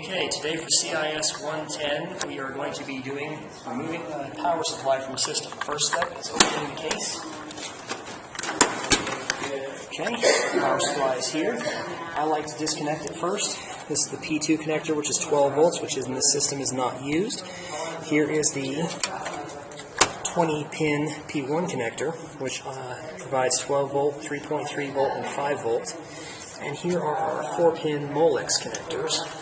Okay, today for CIS 110, we are going to be removing the power supply from the system. First step is opening the case. Okay, the power supply is here. I like to disconnect it first. This is the P2 connector, which is 12 volts, which in this system is not used. Here is the 20-pin P1 connector, which provides 12 volt, 3.3 volt, and 5 volt. And here are our 4-pin Molex connectors.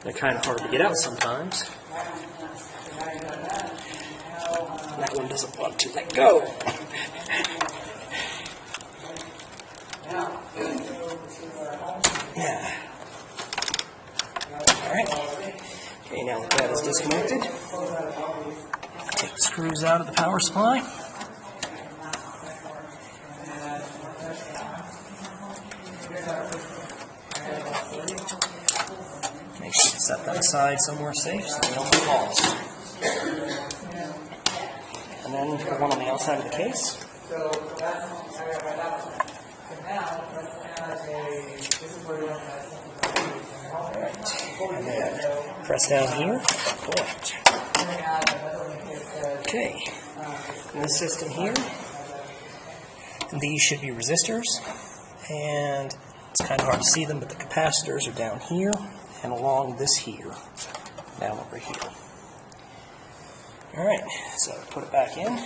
They're kind of hard to get out sometimes. That one doesn't want to let go. Yeah. Alright. Okay, now that that is disconnected, take the screws out of the power supply. Make sure to set that aside somewhere safe so they don't fall. And then the one on the outside of the case. Alright. And then press down here. Correct. Okay. In this system here, these should be resistors. And it's kind of hard to see them, but the capacitors are down here and along this here, down over here. Alright, so put it back in.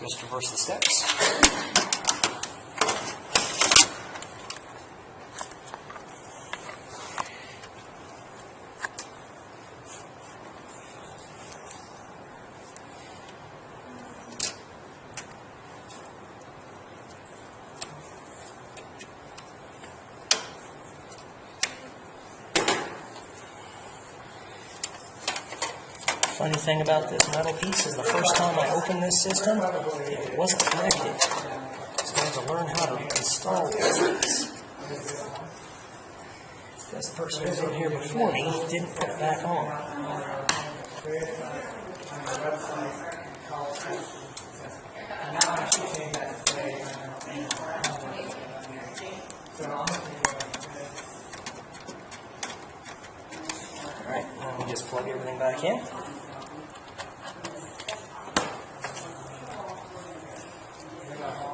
Just reverse the steps. Funny thing about this metal piece is the first time I opened this system, it wasn't connected. So I had to learn how to install this piece. Because the person who was in here before me didn't put it back on. Alright, now we just plug everything back in.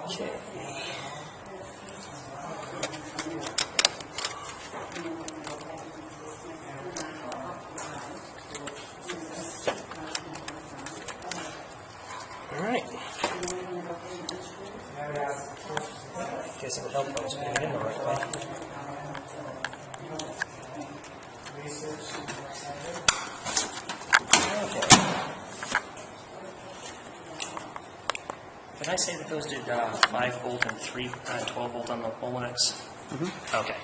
Okay. All right. Guess it would help if I was putting it in the right way. Okay. Did I say that those did 5 volt and 12 volt on the Molex? Mm-hmm. Okay.